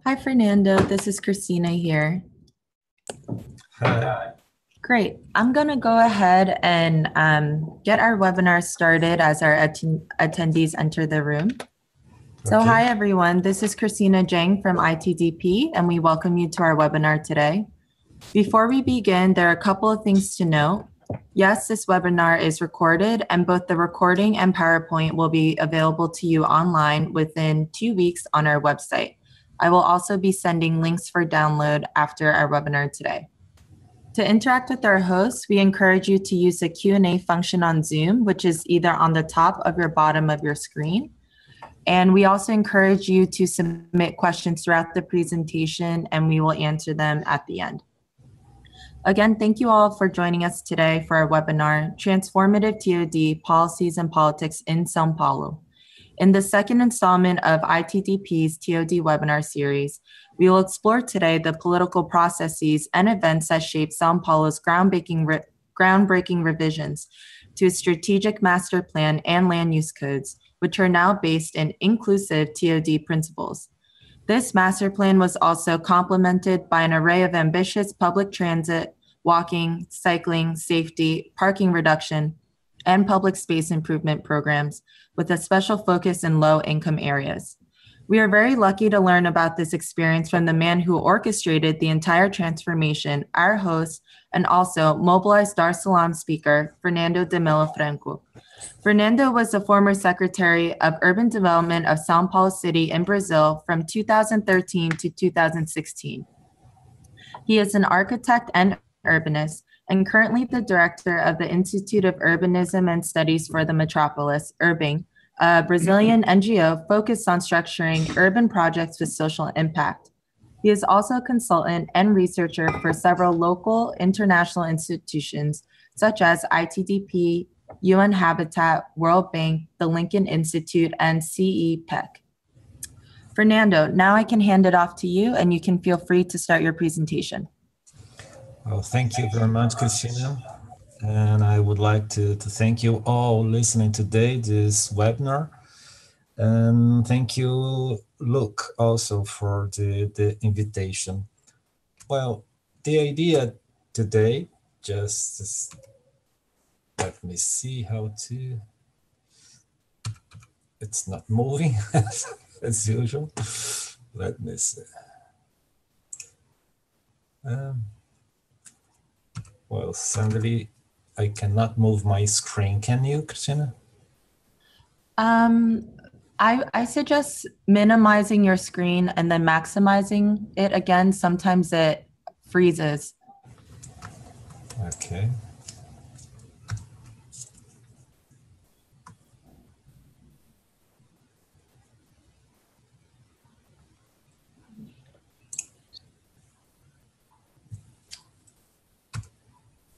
Hi, Fernando. This is Christina here. Hi. Great. I'm going to go ahead and get our webinar started as our attendees enter the room. So Okay. hi, everyone. This is Christina Jang from ITDP, and we welcome you to our webinar today. Before we begin, there are a couple of things to note. Yes, this webinar is recorded, and both the recording and PowerPoint will be available to you online within 2 weeks on our website. I will also be sending links for download after our webinar today. To interact with our hosts, we encourage you to use the Q&A function on Zoom, which is either on the top of your bottom of your screen. And we also encourage you to submit questions throughout the presentation, and we will answer them at the end. Again, thank you all for joining us today for our webinar, Transformative TOD, Policies and Politics in Sao Paulo. In the second installment of ITDP's TOD webinar series, we will explore today the political processes and events that shaped Sao Paulo's groundbreaking revisions to its strategic master plan and land use codes, which are now based in inclusive TOD principles. This master plan was also complemented by an array of ambitious public transit, walking, cycling, safety, parking reduction, and public space improvement programs with a special focus in low-income areas. We are very lucky to learn about this experience from the man who orchestrated the entire transformation, our host, and also mobilized Dar es Salaam speaker, Fernando de Mello Franco. Fernando was the former Secretary of Urban Development of Sao Paulo City in Brazil from 2013 to 2016. He is an architect and urbanist and currently the director of the Institute of Urbanism and Studies for the Metropolis, Urbing, a Brazilian NGO focused on structuring urban projects with social impact. He is also a consultant and researcher for several local international institutions such as ITDP, UN Habitat, World Bank, the Lincoln Institute, and CEPEC. Fernando, now I can hand it off to you and you can feel free to start your presentation. Well, thank you very much, Christina. And I would like to thank you all listening today, this webinar. And thank you, Luke, also for the invitation. Well, the idea today, let me see how to, it's not moving as usual. Let me see. Well, suddenly I cannot move my screen. Can you, Christina? I suggest minimizing your screen and then maximizing it again. Sometimes it freezes. Okay.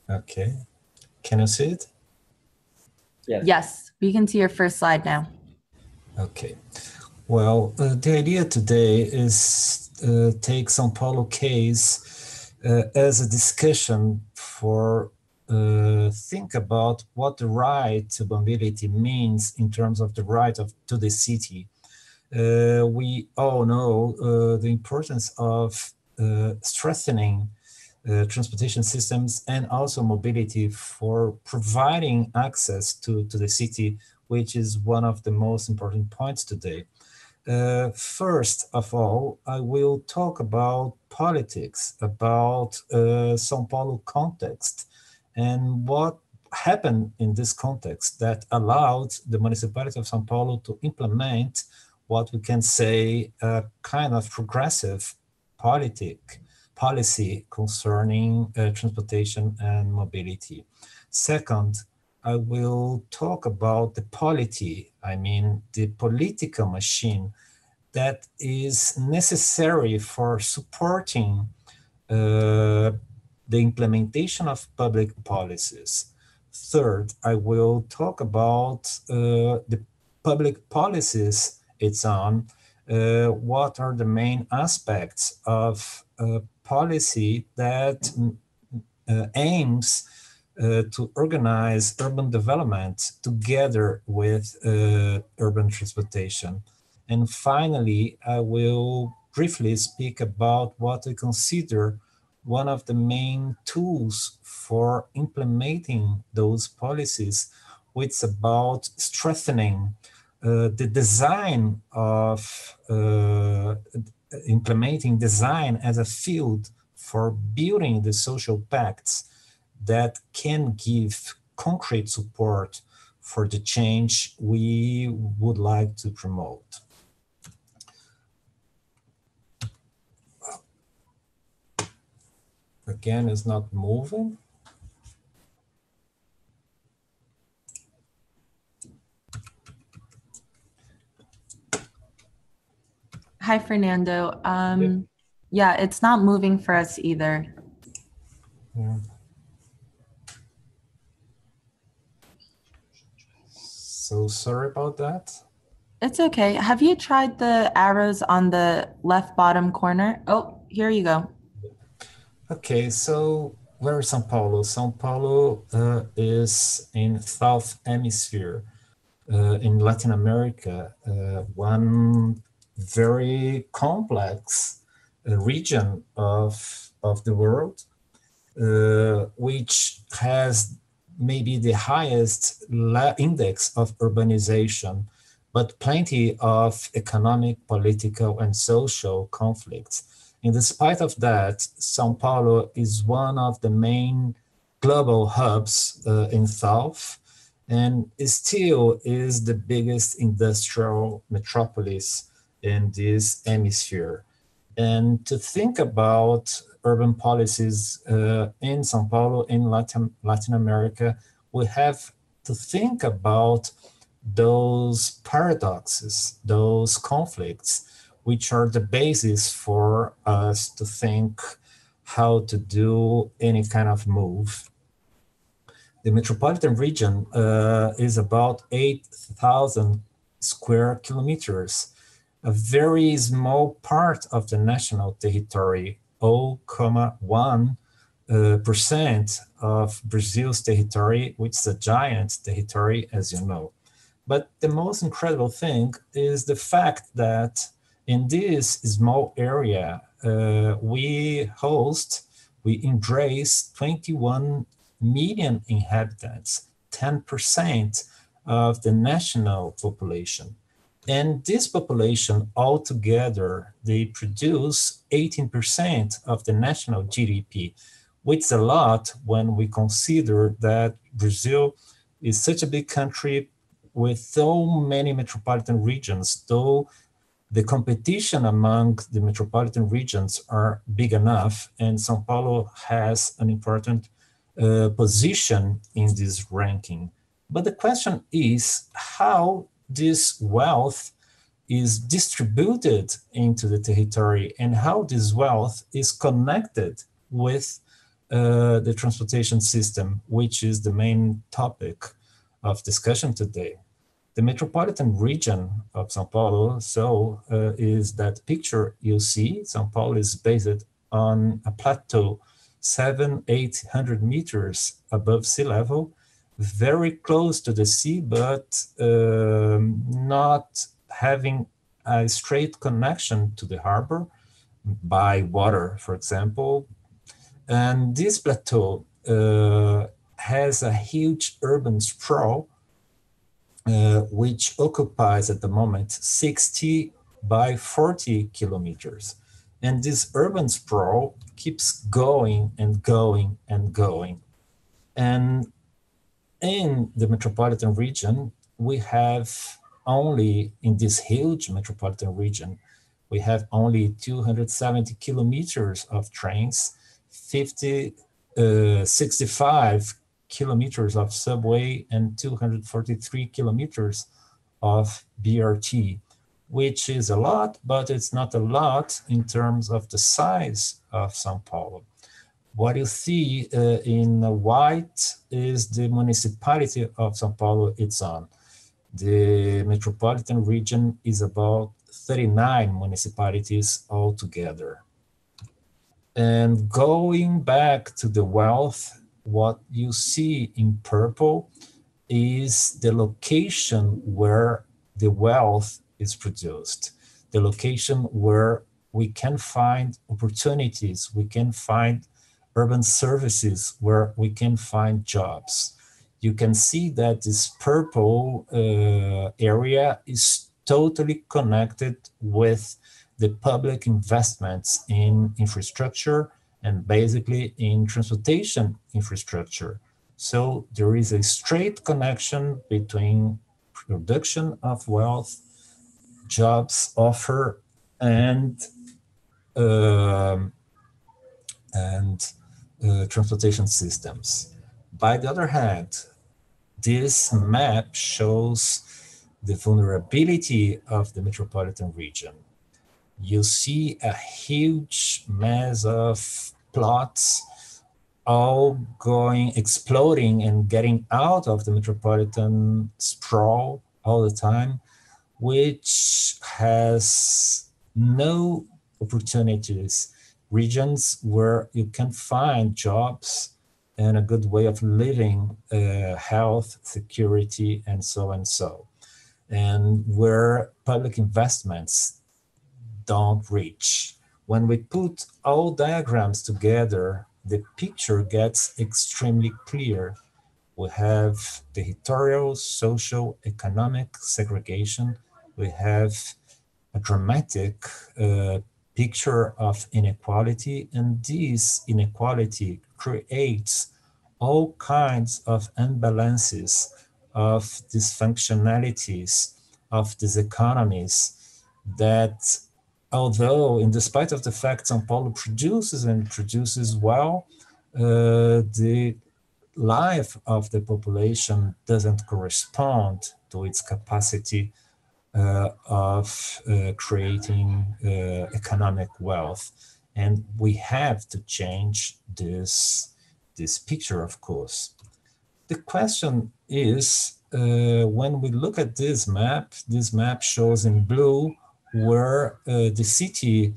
Okay. Can you see it? Yes, we can see your first slide now. Okay. Well, the idea today is take São Paulo case as a discussion for think about what the right to mobility means in terms of the right to the city. We all know the importance of strengthening transportation systems and also mobility for providing access to the city, which is one of the most important points today. First of all, I will talk about politics, about São Paulo context, and what happened in this context that allowed the municipality of São Paulo to implement what we can say a kind of progressive policy concerning transportation and mobility. Second, I will talk about the polity, I mean the political machine that is necessary for supporting the implementation of public policies. Third, I will talk about the public policies it's on, what are the main aspects of policy that aims to organize urban development together with urban transportation. And finally, I will briefly speak about what I consider one of the main tools for implementing those policies, which is about strengthening the design of implementing design as a field for building the social pacts that can give concrete support for the change we would like to promote. Again, it's not moving. Hi, Fernando. Yeah, it's not moving for us either. Yeah. So sorry about that. It's okay. Have you tried the arrows on the left bottom corner? Oh, here you go. Okay, so where is Sao Paulo? Sao Paulo is in South Hemisphere, in Latin America, one very complex region of the world, which has maybe the highest index of urbanization, but plenty of economic, political, and social conflicts. And despite of that, Sao Paulo is one of the main global hubs in South, and it still is the biggest industrial metropolis in this hemisphere. And to think about urban policies in Sao Paulo, in Latin America, we have to think about those paradoxes, those conflicts, which are the basis for us to think how to do any kind of move. The metropolitan region is about 8,000 square kilometers, a very small part of the national territory, 0.1% of Brazil's territory, which is a giant territory, as you know. But the most incredible thing is the fact that in this small area, we embrace 21 million inhabitants, 10% of the national population. And this population altogether, they produce 18% of the national GDP, which is a lot when we consider that Brazil is such a big country with so many metropolitan regions, though the competition among the metropolitan regions are big enough, and Sao Paulo has an important position in this ranking. But the question is how this wealth is distributed into the territory and how this wealth is connected with the transportation system, which is the main topic of discussion today. The metropolitan region of Sao Paulo, is that picture you see. Sao Paulo is based on a plateau 800 meters above sea level, very close to the sea, but not having a straight connection to the harbor by water, for example. And this plateau has a huge urban sprawl, which occupies at the moment 60 by 40 kilometers. And this urban sprawl keeps going and going and going. And in the metropolitan region, we have only, in this huge metropolitan region, we have only 270 kilometers of trains, 65 kilometers of subway, and 243 kilometers of BRT, which is a lot, but it's not a lot in terms of the size of Sao Paulo. What you see in white is the municipality of Sao Paulo it's on. The metropolitan region is about 39 municipalities altogether. And going back to the wealth, what you see in purple is the location where the wealth is produced, the location where we can find opportunities, we can find urban services, where we can find jobs. You can see that this purple area is totally connected with the public investments in infrastructure and basically in transportation infrastructure. So there is a straight connection between production of wealth, jobs offer, and um, transportation systems. By the other hand, this map shows the vulnerability of the metropolitan region. You see a huge mass of plots all going, exploding and getting out of the metropolitan sprawl all the time, which has no opportunities, regions where you can find jobs and a good way of living, health, security, and so and so, and where public investments don't reach. When we put all diagrams together, the picture gets extremely clear. We have territorial, social, economic segregation. We have a dramatic picture of inequality, and this inequality creates all kinds of imbalances, of dysfunctionalities, of these economies that, although in despite of the fact Sao Paulo produces and produces well, the life of the population doesn't correspond to its capacity of creating economic wealth. And we have to change this picture, of course. The question is, when we look at this map shows in blue where the city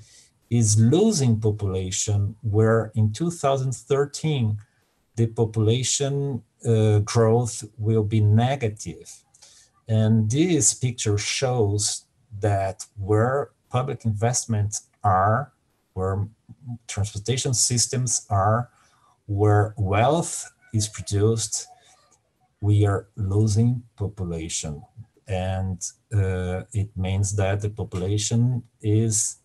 is losing population, where in 2013, the population growth will be negative. And this picture shows that where public investments are, where transportation systems are, where wealth is produced, we are losing population. And it means that the population is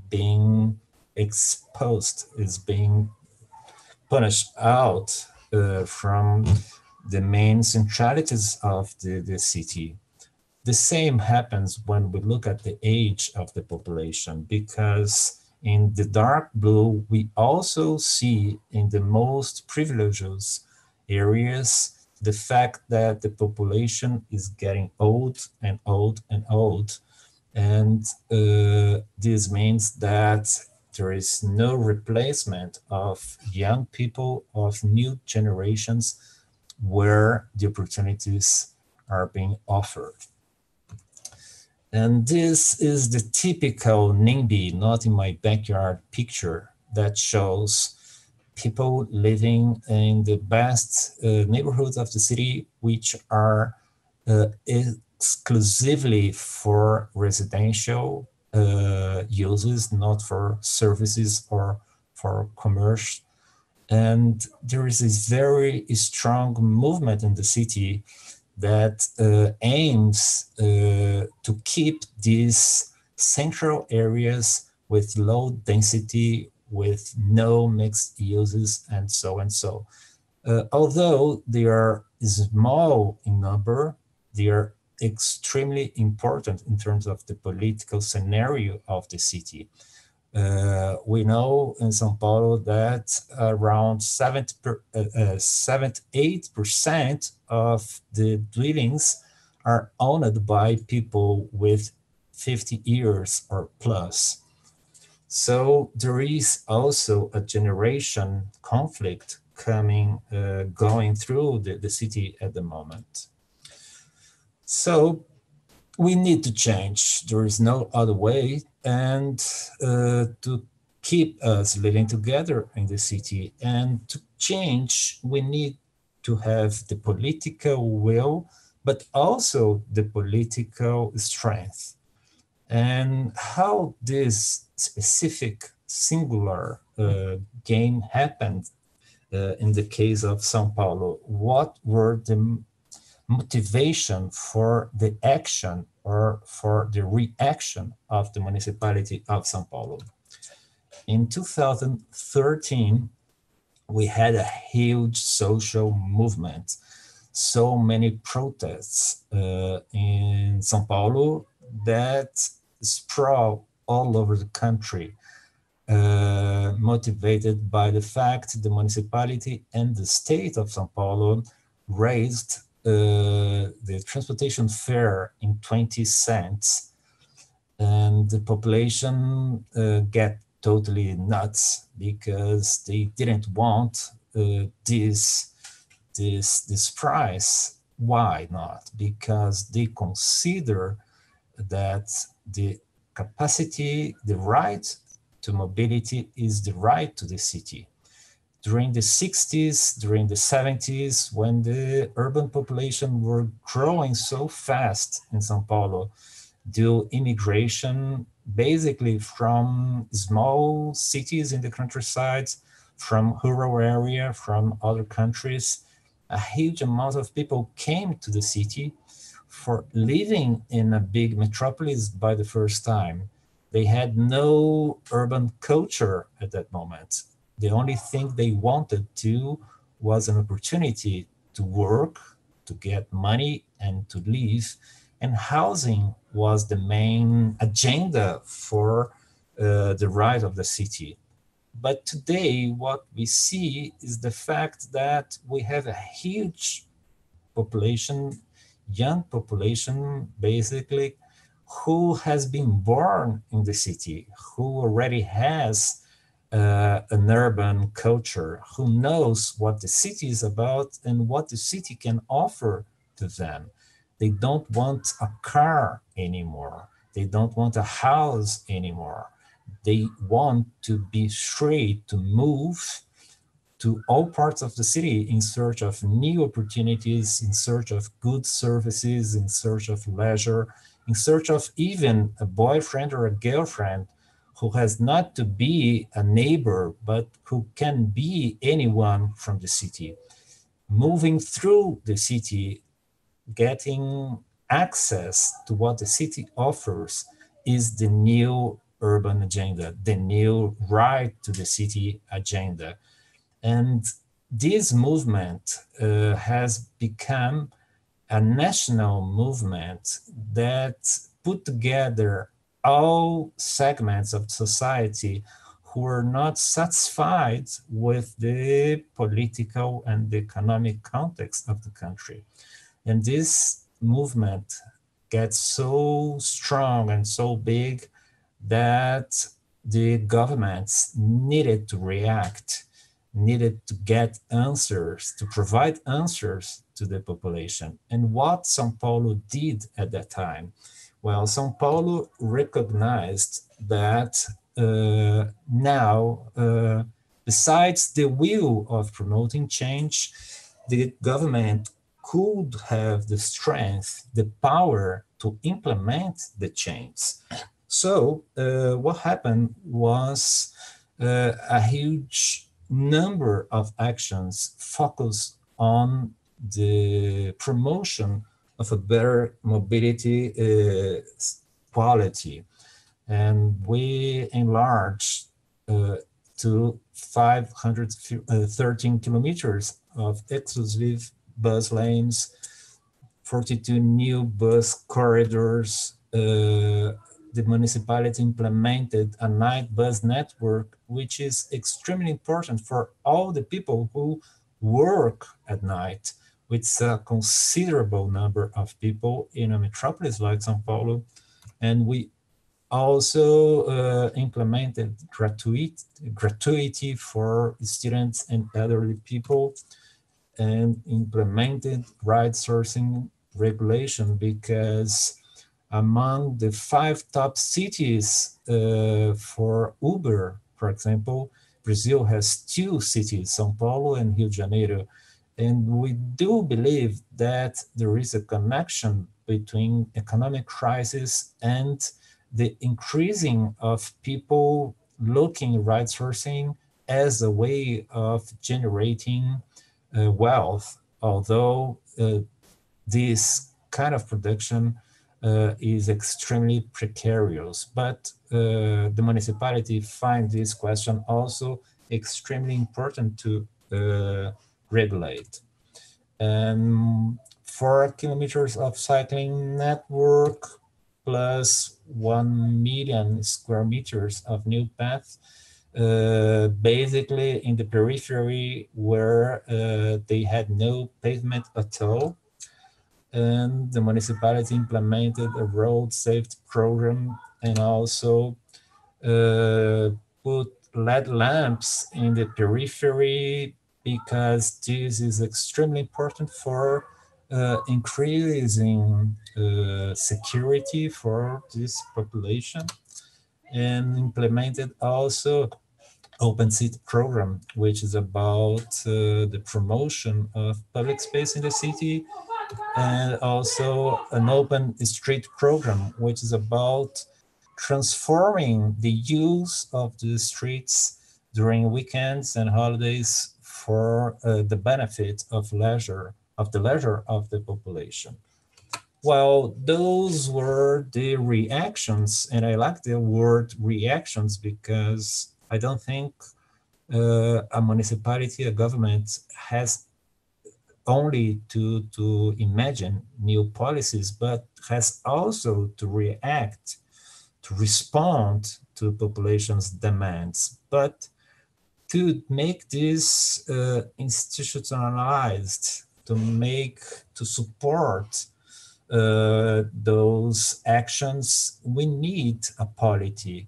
being exposed, is being punished out from the main centralities of the city. The same happens when we look at the age of the population, because in the dark blue, we also see in the most privileged areas the fact that the population is getting old and old and old. And this means that there is no replacement of young people, of new generations, where the opportunities are being offered. And this is the typical NIMBY, not in my backyard picture, that shows people living in the best neighborhoods of the city, which are exclusively for residential uses, not for services or for commerce. And there is a very strong movement in the city that aims to keep these central areas with low density, with no mixed uses, and so and so. Although they are small in number, they are extremely important in terms of the political scenario of the city. We know in Sao Paulo that around 78% of the dwellings are owned by people with 50 years or plus. So there is also a generation conflict going through the city at the moment. So we need to change. There is no other way. And to keep us living together in the city and to change, we need to have the political will, but also the political strength. And how this specific singular game happened in the case of Sao Paulo, what were the motivation for the action or for the reaction of the municipality of Sao Paulo. In 2013, we had a huge social movement, so many protests in Sao Paulo that sprawl all over the country, motivated by the fact the municipality and the state of Sao Paulo raised the transportation fare in 20 cents, and the population get totally nuts because they didn't want this price. Why not? Because they consider that the capacity, the right to mobility is the right to the city. During the 60s, during the 70s, when the urban population were growing so fast in Sao Paulo, due immigration, basically from small cities in the countryside, from rural area, from other countries, a huge amount of people came to the city for living in a big metropolis by the first time. They had no urban culture at that moment. The only thing they wanted to was an opportunity to work, to get money, and to live. And housing was the main agenda for the right of the city. But today, what we see is the fact that we have a huge population, young population, basically, who has been born in the city, who already has an urban culture, who knows what the city is about and what the city can offer to them. They don't want a car anymore. They don't want a house anymore. They want to be free to move to all parts of the city in search of new opportunities, in search of good services, in search of leisure, in search of even a boyfriend or a girlfriend who has not to be a neighbor, but who can be anyone from the city. Moving through the city, getting access to what the city offers is the new urban agenda, the new right to the city agenda. And this movement has become a national movement that put together all segments of society who are not satisfied with the political and the economic context of the country. And this movement gets so strong and so big that the governments needed to react, needed to get answers, to provide answers to the population. And what Sao Paulo did at that time? Well, Sao Paulo recognized that now, besides the will of promoting change, the government could have the strength, the power to implement the change. So what happened was a huge number of actions focused on the promotion of a better mobility quality. And we enlarged to 513 kilometers of exclusive bus lanes, 42 new bus corridors. The municipality implemented a night bus network, which is extremely important for all the people who work at night, with a considerable number of people in a metropolis like Sao Paulo. And we also implemented gratuity for students and elderly people, and implemented ride sourcing regulation, because among the 5 top cities for Uber, for example, Brazil has 2 cities, Sao Paulo and Rio de Janeiro. And we do believe that there is a connection between economic crisis and the increasing of people looking right sourcing as a way of generating wealth, although this kind of production is extremely precarious. But the municipality finds this question also extremely important to regulate. And 4 kilometers of cycling network plus 1 million square meters of new paths, basically in the periphery where they had no pavement at all. And the municipality implemented a road safety program and also put LED lamps in the periphery because this is extremely important for increasing security for this population, and implemented also open city program, which is about the promotion of public space in the city, and also an open street program, which is about transforming the use of the streets during weekends and holidays for the benefit of leisure, of the leisure of the population. Well, those were the reactions, and I like the word reactions because I don't think a municipality, a government has only to imagine new policies, but has also to react, to respond to population's demands, but to make this institutionalized, to support those actions, we need a polity.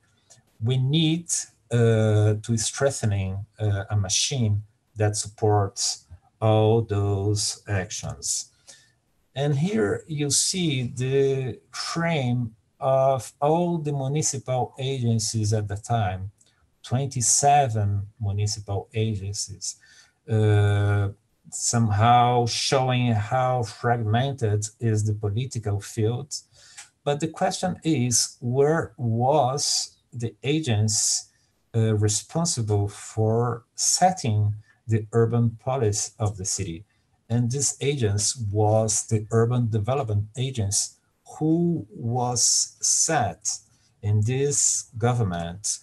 We need to strengthening a machine that supports all those actions. And here you see the frame of all the municipal agencies at the time, 27 municipal agencies, somehow showing how fragmented is the political field. But the question is, where was the agency responsible for setting the urban policy of the city? And this agency was the urban development agency who was set in this government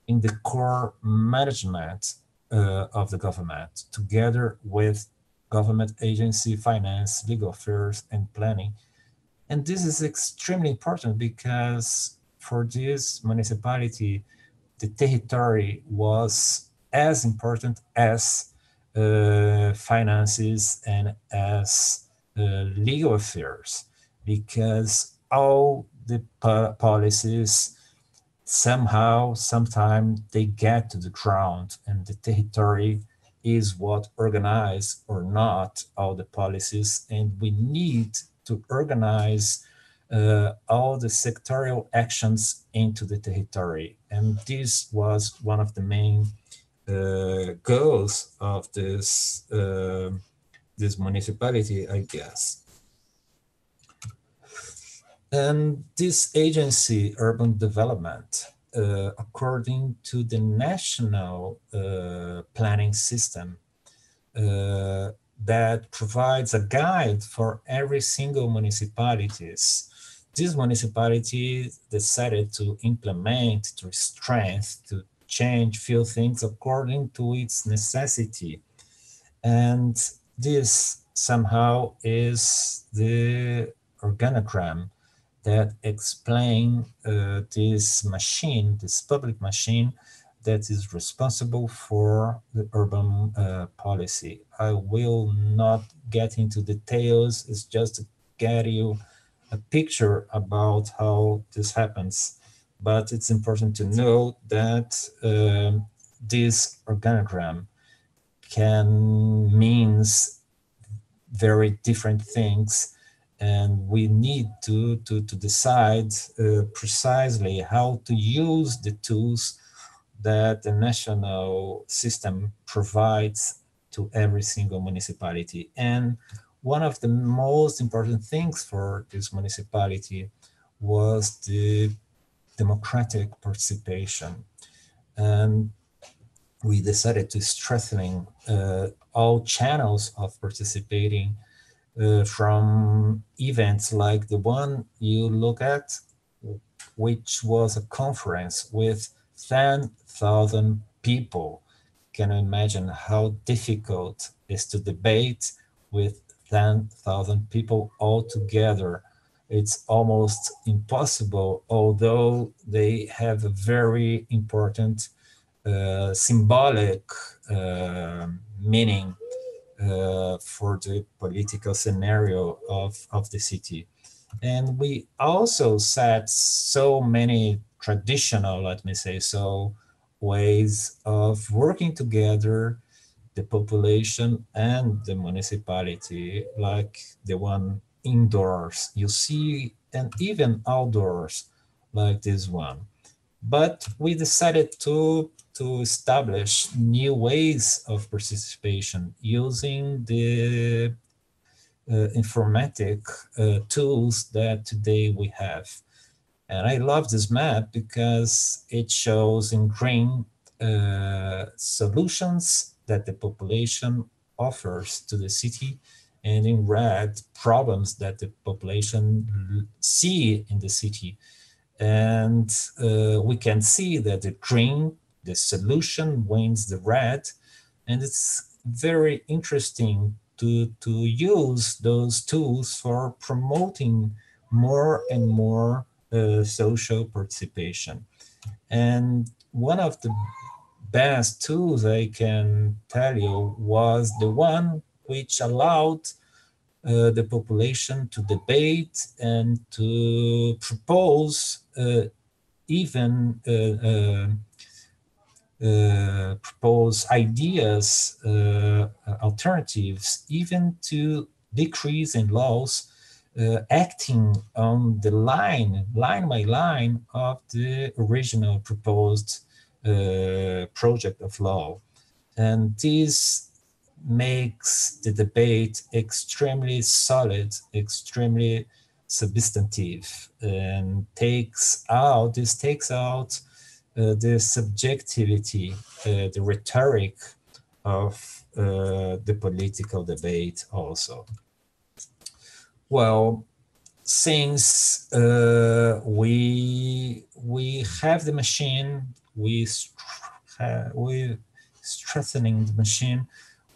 in the core management of the government, together with government agency, finance, legal affairs, and planning. And this is extremely important because for this municipality, the territory was as important as finances and as legal affairs, because all the policies somehow, sometimes they get to the ground, and the territory is what organize or not all the policies, and we need to organize all the sectorial actions into the territory. And this was one of the main goals of this this municipality, I guess. And this agency, urban development, according to the national planning system, that provides a guide for every single municipalities. This municipality decided to implement, to strengthen, to change few things according to its necessity. And this somehow is the organogram that explain this machine, this public machine that is responsible for the urban policy. I will not get into details, it's just to get you a picture about how this happens. But it's important to know that this organogram can means very different things, and we need to decide precisely how to use the tools that the national system provides to every single municipality. And one of the most important things for this municipality was the democratic participation. And we decided to strengthen all channels of participating from events like the one you look at, which was a conference with 10,000 people. Can you imagine how difficult it is to debate with 10,000 people all together? It's almost impossible, although they have a very important symbolic meaning for the political scenario of the city. And we also set so many traditional, let me say so, ways of working together, the population and the municipality, like the one indoors you see, and even outdoors, like this one. But we decided to establish new ways of participation using the informatic tools that today we have. And I love this map because it shows in green solutions that the population offers to the city, and in red problems that the population see in the city. And we can see that the green, the solution, wins the red. And it's very interesting to use those tools for promoting more and more social participation. And one of the best tools I can tell you was the one which allowed the population to debate and to propose even propose ideas, alternatives, even to decrease in laws, acting on the line by line of the original proposed project of law. And this makes the debate extremely solid, extremely substantive, and takes out the subjectivity, the rhetoric of the political debate also. Well, since we have the machine, we strengthening the machine,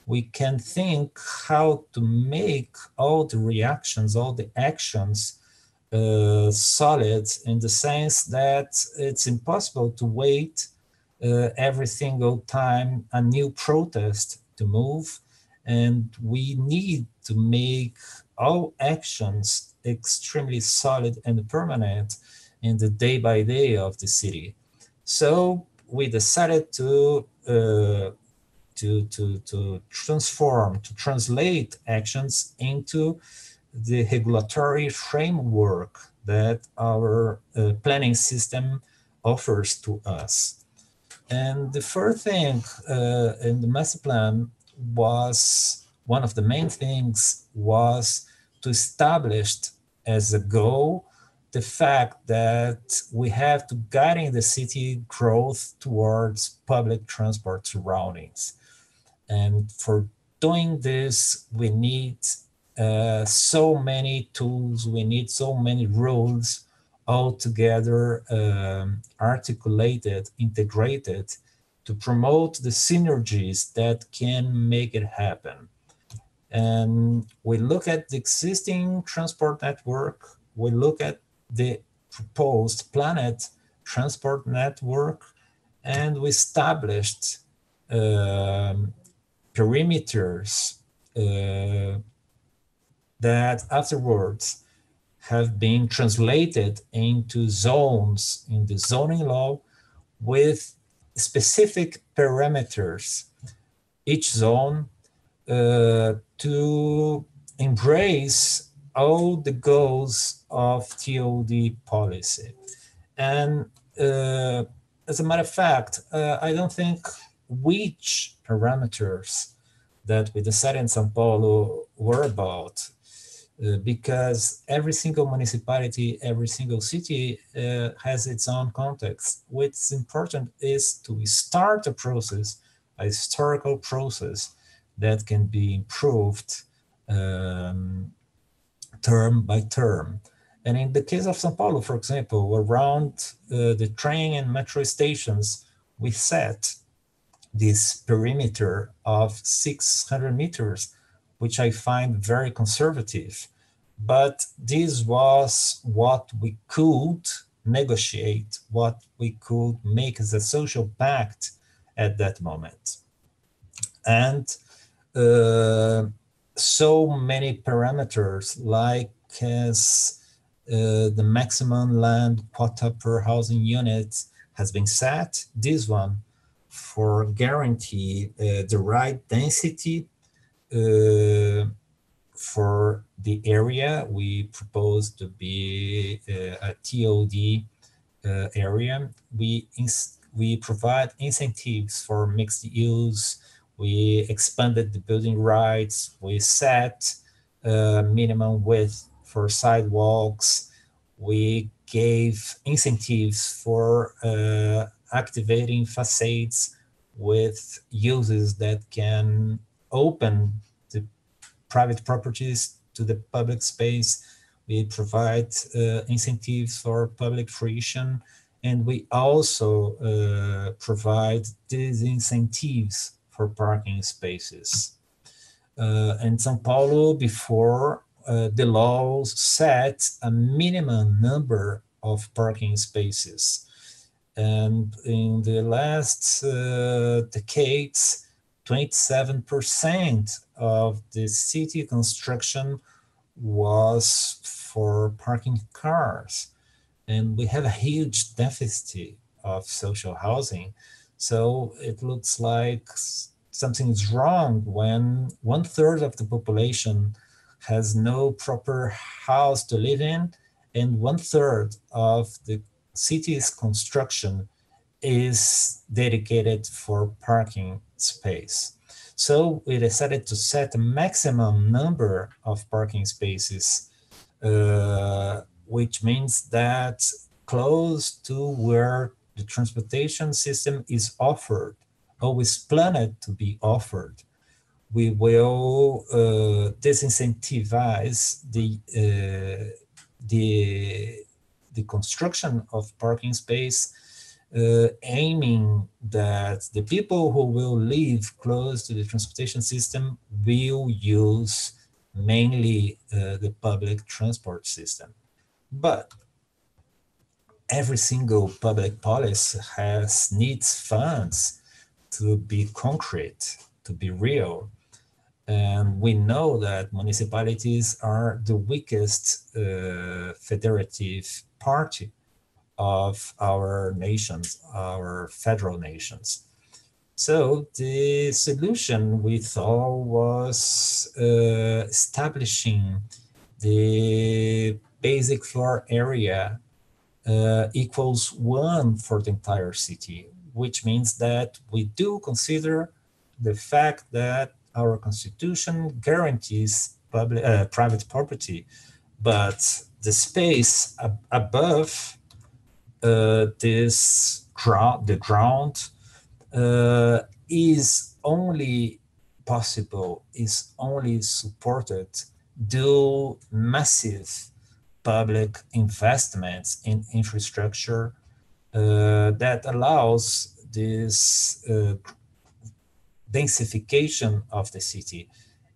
we can think how to make all the reactions, all the actions solid, in the sense that it's impossible to wait every single time a new protest to move, and we need to make all actions extremely solid and permanent in the day by day of the city. So we decided to transform, to translate actions into the regulatory framework that our planning system offers to us. And the first thing in the master plan was, one of the main things was to establish as a goal the fact that we have to guide the city growth towards public transport surroundings. And for doing this, we need so many tools, we need so many rules all together, articulated, integrated, to promote the synergies that can make it happen. And we look at the existing transport network, we look at the proposed planned transport network, and we established perimeters that afterwards have been translated into zones in the zoning law with specific parameters, each zone to embrace all the goals of TOD policy. And as a matter of fact, I don't think which parameters that we decided in Sao Paulo were about. because every single municipality, every single city has its own context. What's important is to start a process, a historical process that can be improved term by term. And in the case of Sao Paulo, for example, around the train and metro stations, we set this perimeter of 600 meters, which I find very conservative. But this was what we could negotiate, what we could make as a social pact at that moment. And so many parameters, like as the maximum land quota per housing unit has been set. This one for guarantee the right density for the area. We propose to be a TOD area. We provide incentives for mixed use. We expanded the building rights. We set minimum width for sidewalks. We gave incentives for activating facades with uses that can open the private properties to the public space. We provide incentives for public fruition, and we also provide disincentives for parking spaces. In São Paulo, before the law set a minimum number of parking spaces. And in the last decades, 27% of the city construction was for parking cars. And we have a huge deficit of social housing. So it looks like something is wrong when 1/3 of the population has no proper house to live in, and 1/3 of the city's construction is dedicated for parking space. So we decided to set a maximum number of parking spaces, which means that close to where the transportation system is offered, always planned to be offered, we will disincentivize the construction of parking space, aiming that the people who will live close to the transportation system will use mainly the public transport system. But every single public policy needs funds to be concrete, to be real. And we know that municipalities are the weakest federative party of our nations, our federal nations. So the solution we thought was establishing the basic floor area equals 1 for the entire city, which means that we do consider the fact that our constitution guarantees private property, but the space above the ground is only possible, is only supported due massive public investments in infrastructure that allows this densification of the city.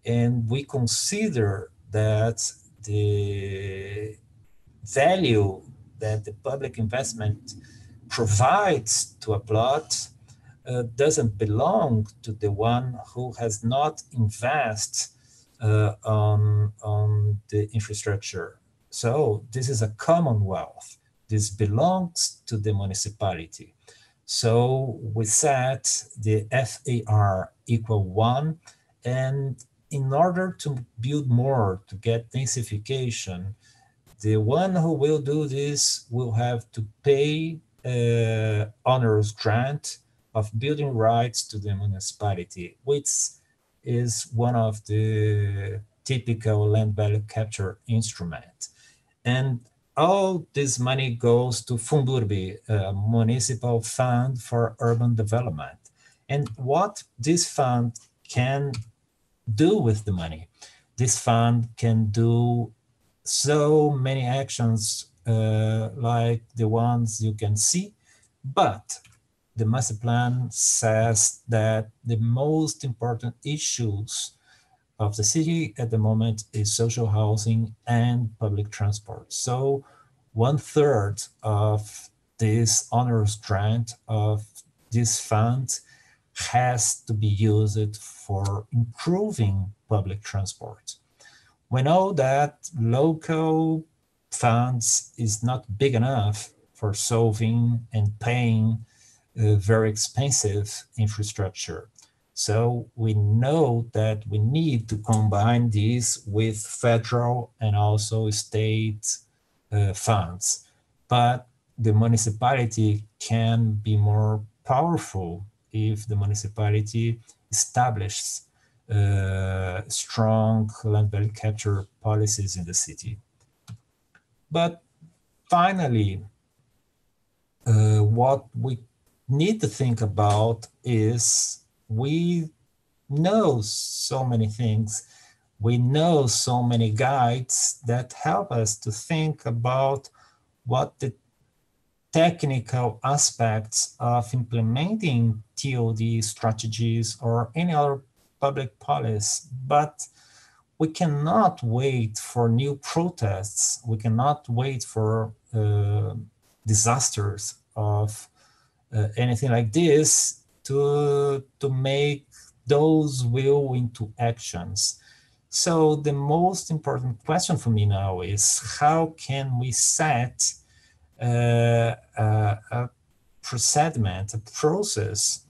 And we consider that the value that the public investment provides to a plot doesn't belong to the one who has not invested on the infrastructure. So this is a commonwealth. This belongs to the municipality. So we set the FAR equal 1, and in order to build more, to get densification, the one who will do this will have to pay onerous grant of building rights to the municipality, which is one of the typical land value capture instrument. And all this money goes to Fundurbi, a municipal fund for urban development. And what this fund can do with the money? This fund can do so many actions like the ones you can see, but the master plan says that the most important issues of the city at the moment is social housing and public transport. So 1/3 of this onerous grant of this fund has to be used for improving public transport. We know that local funds is not big enough for solving and paying very expensive infrastructure. So we know that we need to combine these with federal and also state funds. But the municipality can be more powerful if the municipality establishes strong land value capture policies in the city. But finally, what we need to think about is we know so many things. We know so many guides that help us to think about what the technical aspects of implementing TOD strategies or any other public policy, but we cannot wait for new protests. We cannot wait for disasters of anything like this to make those will into actions. So the most important question for me now is how can we set a procediment, a process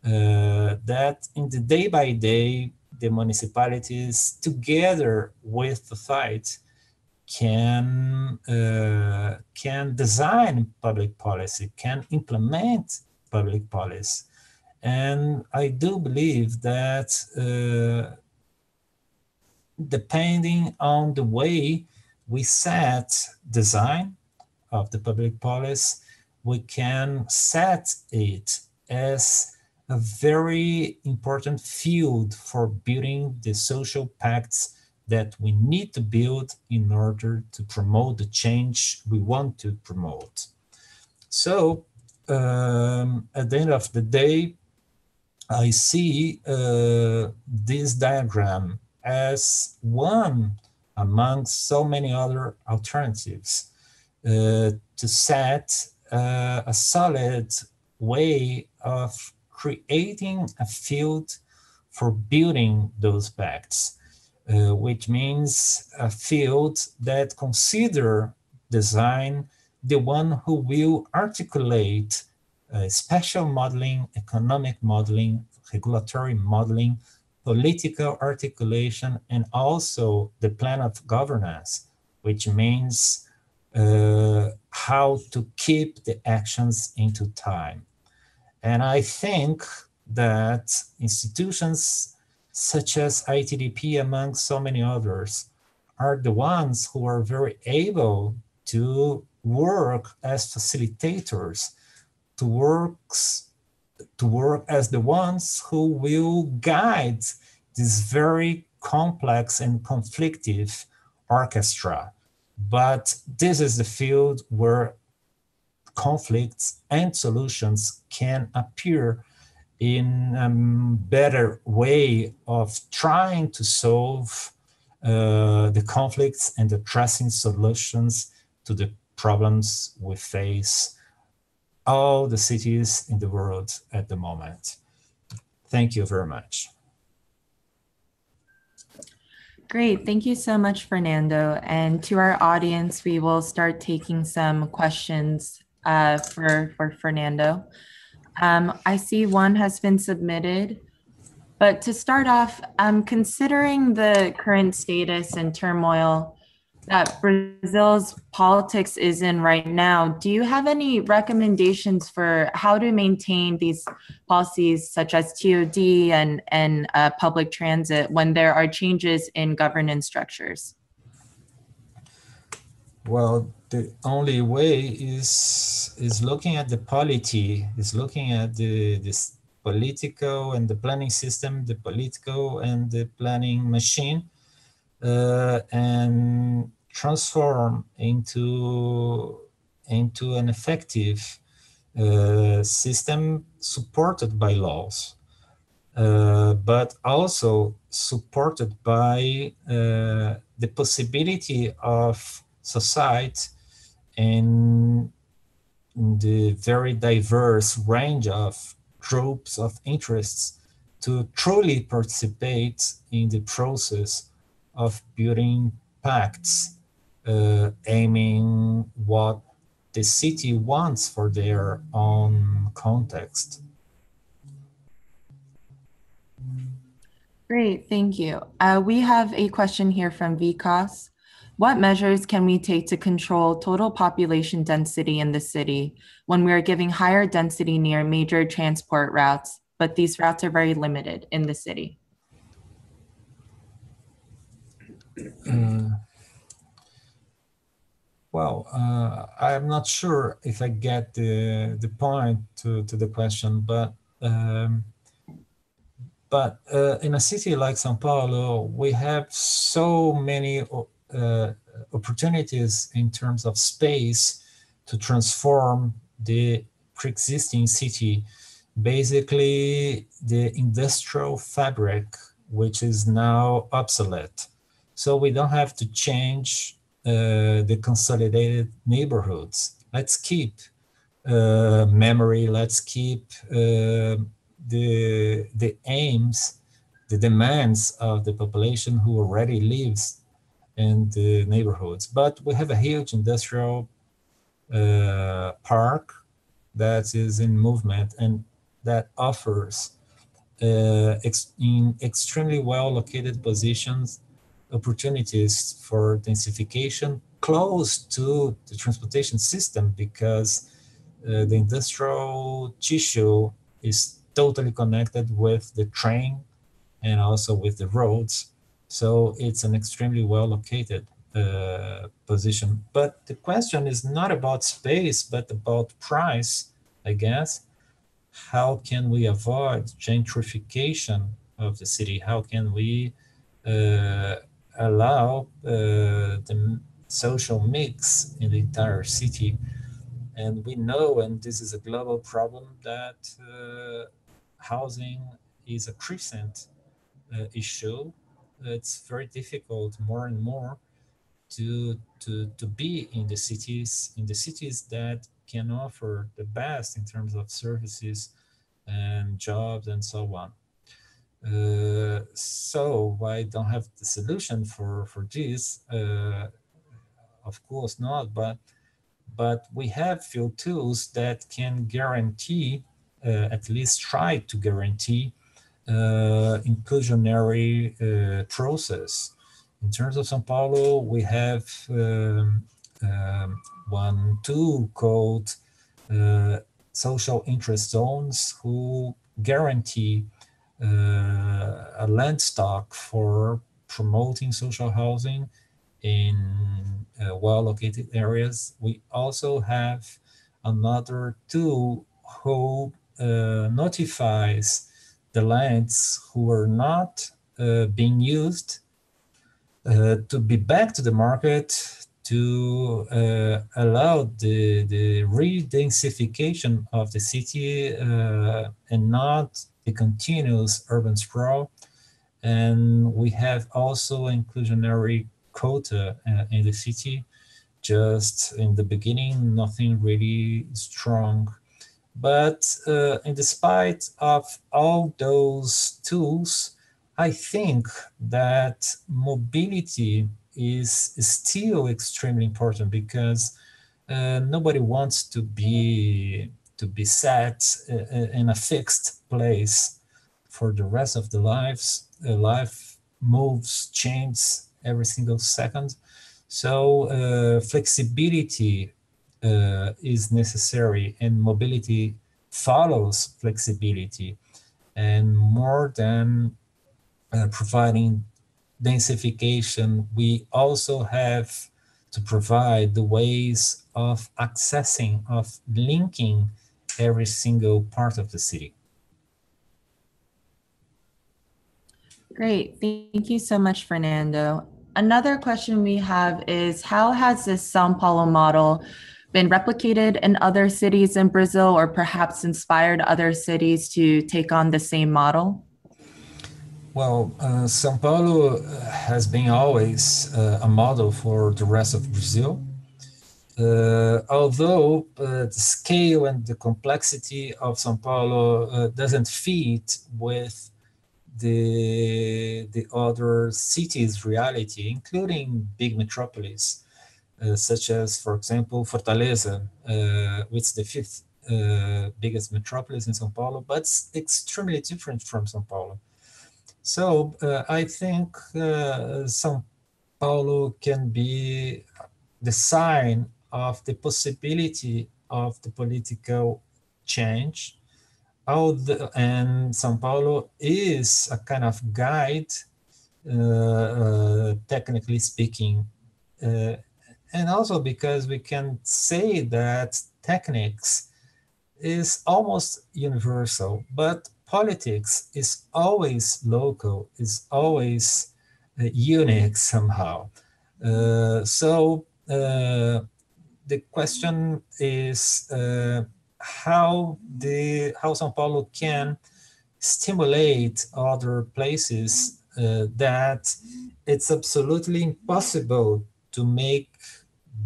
that in the day by day, the municipalities together with the fight can design public policy, can implement public policy. And I do believe that depending on the way we set design of the public policy, we can set it as a very important field for building the social pacts that we need to build in order to promote the change we want to promote. So at the end of the day, I see this diagram as one among so many other alternatives to set a solid way of creating a field for building those pacts, which means a field that consider design the one who will articulate spatial modeling, economic modeling, regulatory modeling, political articulation, and also the plan of governance, which means how to keep the actions into time. And I think that institutions such as ITDP, among so many others, are the ones who are very able to work as facilitators, to work as the ones who will guide this very complex and conflictive orchestra. But this is the field where conflicts and solutions can appear in a better way of trying to solve the conflicts and addressing solutions to the problems we face all the cities in the world at the moment. Thank you very much. Great. Thank you so much, Fernando. And to our audience, we will start taking some questions for Fernando. I see one has been submitted, but to start off, considering the current status and turmoil that Brazil's politics is in right now, do you have any recommendations for how to maintain these policies such as TOD and public transit when there are changes in governance structures? Well, the only way is looking at the polity, is looking at this political and the planning system, the political and the planning machine, and transform into an effective system supported by laws, but also supported by the possibility of society and the very diverse range of groups of interests to truly participate in the process of building pacts, aiming what the city wants for their own context. Great, thank you. We have a question here from Vikas. What measures can we take to control total population density in the city when we are giving higher density near major transport routes, but these routes are very limited in the city? Well, I'm not sure if I get the point to the question, but in a city like Sao Paulo, we have so many opportunities in terms of space to transform the pre-existing city, basically the industrial fabric, which is now obsolete. So we don't have to change the consolidated neighborhoods. Let's keep memory, let's keep the aims, the demands of the population who already lives in the neighborhoods. But we have a huge industrial park that is in movement and that offers in extremely well located positions opportunities for densification close to the transportation system, because the industrial tissue is totally connected with the train and also with the roads. So it's an extremely well located position. But the question is not about space, but about price, I guess. How can we avoid gentrification of the city? How can we allow the social mix in the entire city? And we know, and this is a global problem, that housing is a crescent issue. It's very difficult more and more to be in the cities that can offer the best in terms of services and jobs and so on. So I don't have the solution for this, of course not, but we have few tools that can guarantee, at least try to guarantee, inclusionary process. In terms of São Paulo, we have one tool called social interest zones, who guarantee a land stock for promoting social housing in well-located areas. We also have another tool who notifies the lands who are not being used to be back to the market, to allow the re-densification of the city and not the continuous urban sprawl. And we have also inclusionary quota in the city. Just in the beginning, nothing really strong. But in despite of all those tools, I think that mobility is still extremely important, because nobody wants to be set in a fixed place for the rest of the lives. Life moves, changes every single second. So flexibility is necessary, and mobility follows flexibility. And more than providing densification, we also have to provide the ways of accessing, of linking every single part of the city. Great. Thank you so much, Fernando. Another question we have is, how has this Sao Paulo model been replicated in other cities in Brazil, or perhaps inspired other cities to take on the same model? Well, Sao Paulo has been always a model for the rest of Brazil. Although the scale and the complexity of Sao Paulo doesn't fit with the other cities' reality, including big metropolis, such as, for example, Fortaleza, which is the fifth biggest metropolis in São Paulo, but it's extremely different from São Paulo. So I think São Paulo can be the sign of the possibility of the political change. And São Paulo is a kind of guide, technically speaking, and also because we can say that techniques is almost universal, but politics is always local, is always unique somehow. So the question is how São Paulo can stimulate other places that it's absolutely impossible to make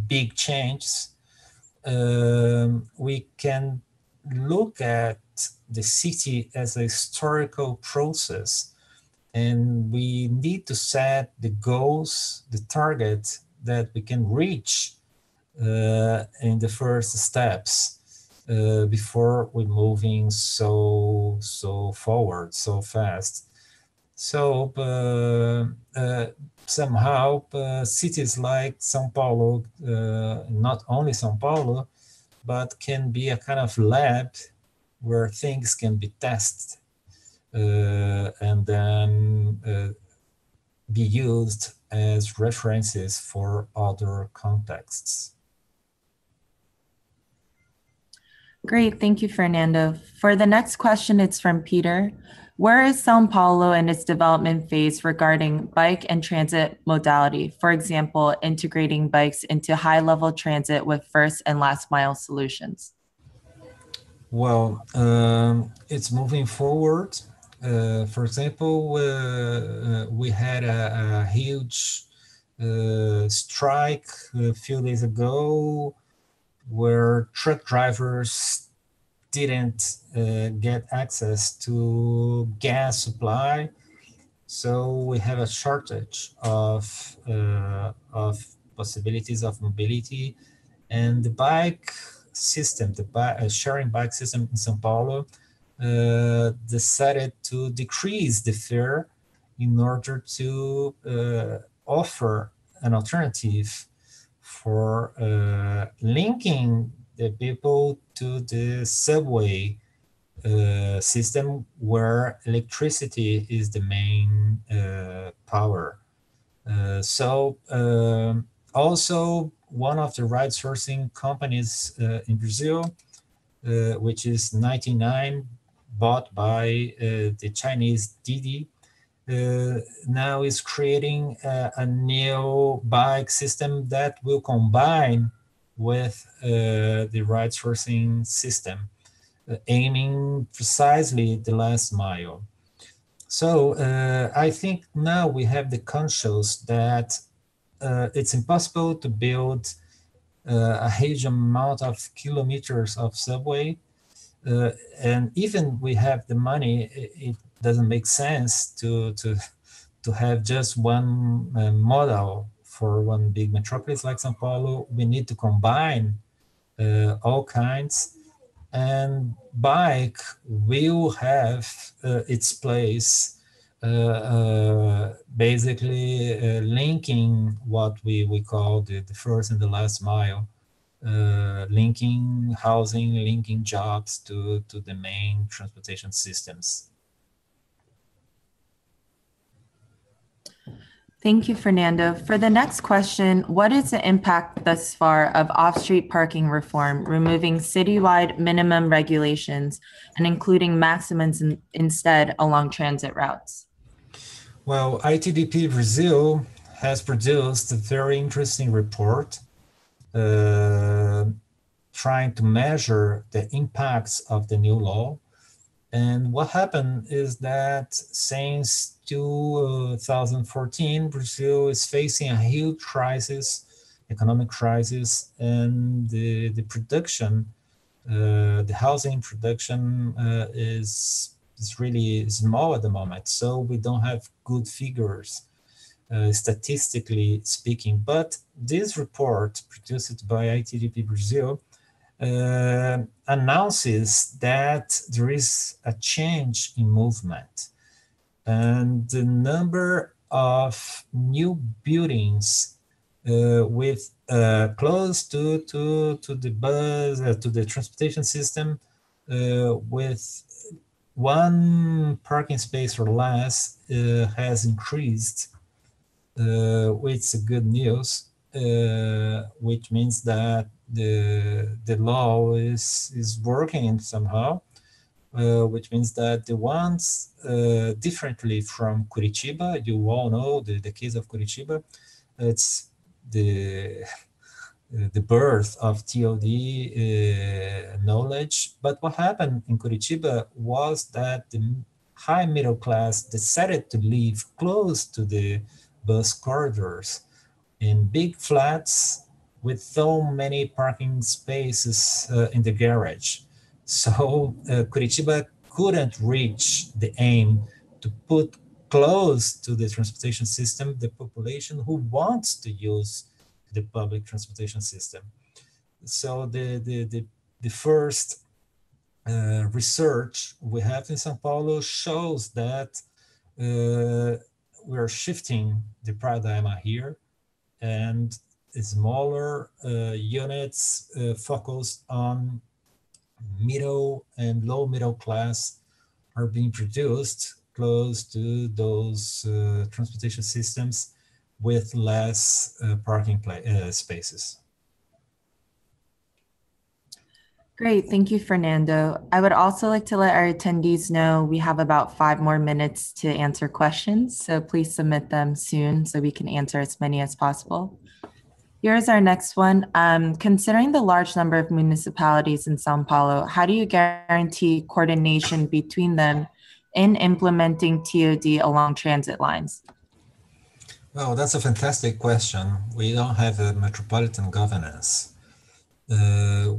big changes. We can look at the city as a historical process, and we need to set the goals, the target that we can reach in the first steps before we're moving so forward so fast. So somehow cities like São Paulo, not only São Paulo, but can be a kind of lab where things can be tested and then be used as references for other contexts. Great. Thank you, Fernando. For the next question, it's from Peter. Where is Sao Paulo in its development phase regarding bike and transit modality? For example, integrating bikes into high-level transit with first and last mile solutions. Well, it's moving forward. For example, we had a huge strike a few days ago where truck drivers didn't get access to gas supply. So we have a shortage of possibilities of mobility, and the bike system, the sharing bike system in São Paulo decided to decrease the fare in order to offer an alternative for linking the people to the subway system where electricity is the main power. Also, one of the ride sourcing companies in Brazil, which is 99, bought by the Chinese TOD, now is creating a new bike system that will combine with the ride sourcing system, aiming precisely the last mile. So I think now we have the conscience that it's impossible to build a huge amount of kilometers of subway. And even we have the money, it doesn't make sense to have just one model for one big metropolis like Sao Paulo. We need to combine all kinds, and bike will have its place basically linking what we call the first and the last mile, linking housing, linking jobs to the main transportation systems. Thank you, Fernando. For the next question, what is the impact thus far of off-street parking reform, removing citywide minimum regulations and including maximums instead along transit routes? Well, ITDP Brazil has produced a very interesting report trying to measure the impacts of the new law. And what happened is that since 2014, Brazil is facing a huge crisis, economic crisis, and the production, the housing production is really small at the moment. So we don't have good figures, statistically speaking. But this report produced by ITDP Brazil announces that there is a change in movement, and the number of new buildings with close to the bus, to the transportation system, with one parking space or less has increased, which is good news, which means that the law is working somehow, which means that the ones differently from Curitiba, you all know the case of Curitiba, it's the birth of TOD knowledge. But what happened in Curitiba was that the high middle class decided to live close to the bus corridors in big flats with so many parking spaces in the garage. So Curitiba couldn't reach the aim to put close to the transportation system the population who wants to use the public transportation system. So the first research we have in Sao Paulo shows that we're shifting the paradigm here, and smaller units focused on middle and low middle class are being produced close to those transportation systems with less parking spaces. Great, thank you, Fernando. I would also like to let our attendees know we have about 5 more minutes to answer questions, so please submit them soon so we can answer as many as possible. Here's our next one. Considering the large number of municipalities in Sao Paulo, how do you guarantee coordination between them in implementing TOD along transit lines? Well, that's a fantastic question. We don't have a metropolitan governance,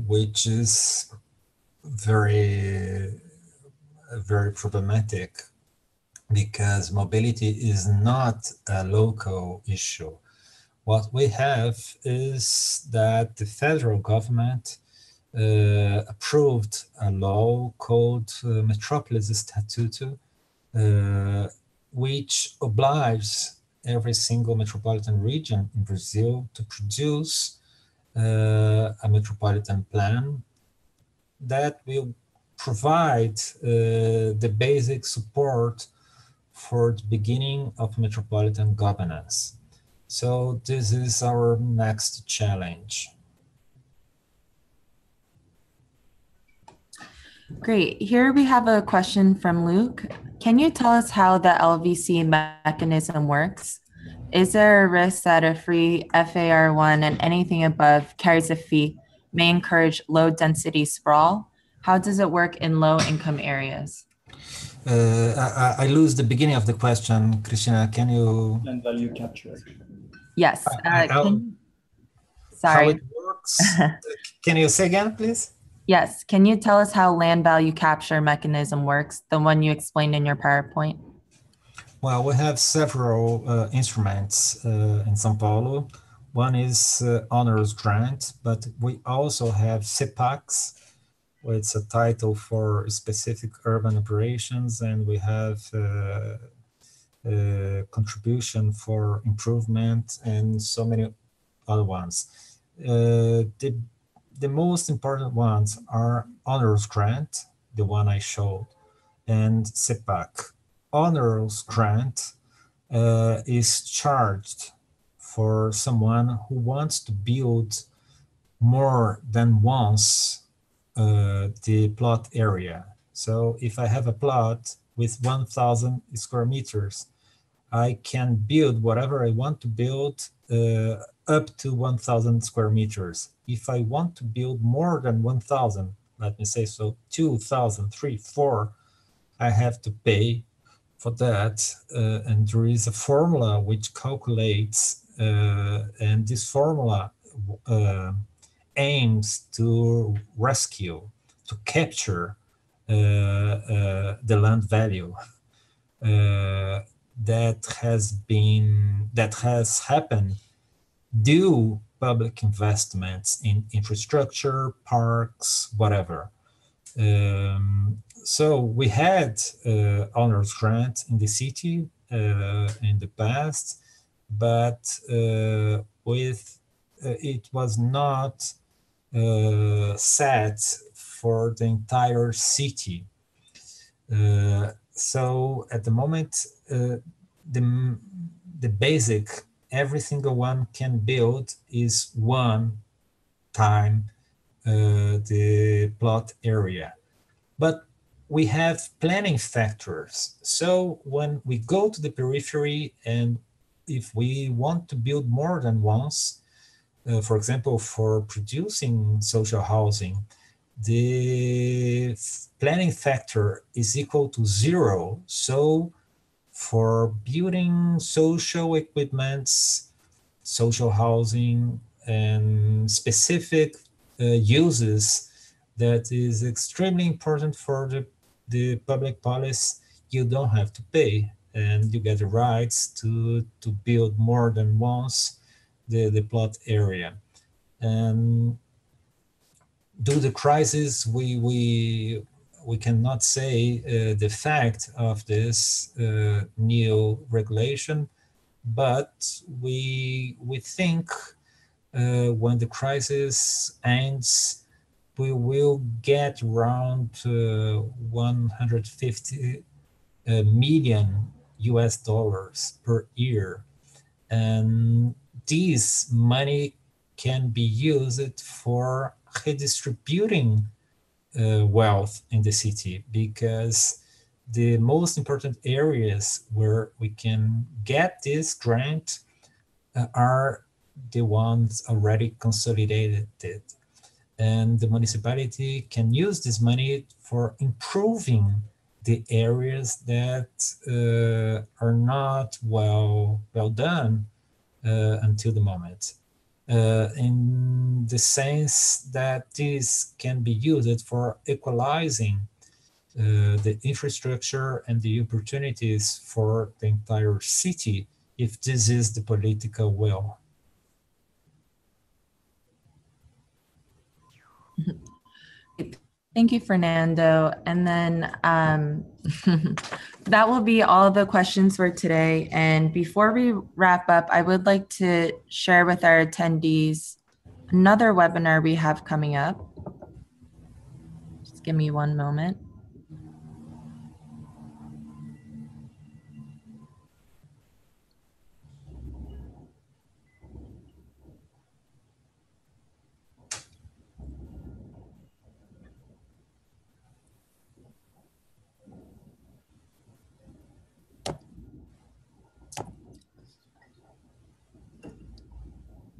which is very problematic, because mobility is not a local issue. What we have is that the federal government approved a law called Metropolis Statuto, which obliges every single metropolitan region in Brazil to produce a metropolitan plan that will provide the basic support for the beginning of metropolitan governance. So this is our next challenge. Great. Here we have a question from Luke. Can you tell us how the LVC mechanism works? Is there a risk that a free FAR1 and anything above carries a fee may encourage low density sprawl? How does it work in low income areas? I lose the beginning of the question. Christina, can you? Land value capture. Yes. Sorry. How it works? Can you say again, please? Yes. Can you tell us how land value capture mechanism works, the one you explained in your PowerPoint? Well, we have several instruments in Sao Paulo. One is honors grant, but we also have CEPACs, which is a title for specific urban operations, and we have contribution for improvement, and so many other ones. The most important ones are honors grant, the one I showed, and CEPAC. Honors grant is charged for someone who wants to build more than once the plot area. So if I have a plot with 1,000 square meters, I can build whatever I want to build up to 1,000 square meters. If I want to build more than 1,000, let me say so, 2,000, 3, 4, I have to pay for that. And there is a formula which calculates, and this formula aims to rescue, to capture the land value that has happened due public investments in infrastructure, parks, whatever. So we had honors grant in the city in the past, but it was not set for the entire city. So at the moment, the basic, every single one can build is one time the plot area. But we have planning factors. So when we go to the periphery, and if we want to build more than once, for example, for producing social housing, the planning factor is equal to 0. So for building social equipments, social housing, and specific uses that is extremely important for the public policy, you don't have to pay, and you get the rights to build more than once the plot area. And due to the crisis, we cannot say the fact of this new regulation, but we think when the crisis ends, we will get around 150 million US dollars per year. And this money can be used for redistributing wealth in the city, because the most important areas where we can get this grant are the ones already consolidated. And the municipality can use this money for improving the areas that are not well done until the moment. In the sense that this can be used for equalizing the infrastructure and the opportunities for the entire city, if this is the political will. Thank you, Fernando. And then that will be all the questions for today. And before we wrap up, I would like to share with our attendees another webinar we have coming up. Just give me one moment.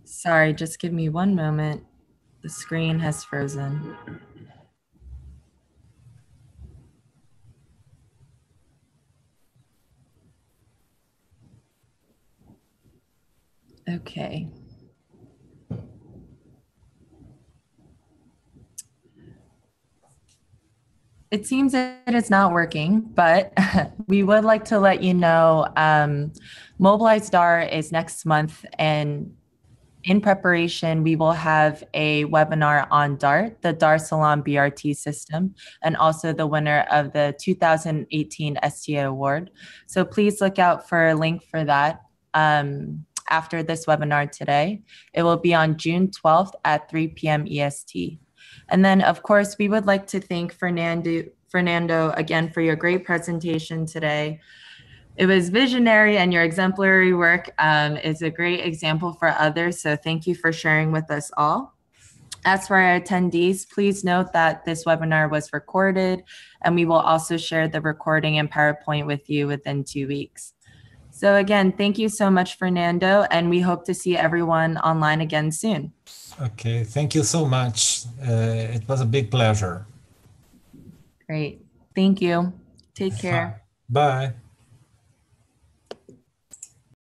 Sorry, just give me one moment. The screen has frozen. Okay. It seems that it's not working, but we would like to let you know Mobilize DAR is next month, and in preparation, we will have a webinar on DART, the Dar es Salaam BRT system, and also the winner of the 2018 STA Award. So please look out for a link for that after this webinar today. It will be on June 12th at 3 p.m. EST. And then, of course, we would like to thank Fernando again for your great presentation today. It was visionary, and your exemplary work is a great example for others. So thank you for sharing with us all. As for our attendees, please note that this webinar was recorded, and we will also share the recording and PowerPoint with you within 2 weeks. So again, thank you so much, Fernando, and we hope to see everyone online again soon. Okay, thank you so much. It was a big pleasure. Great. Thank you. Take care. Bye.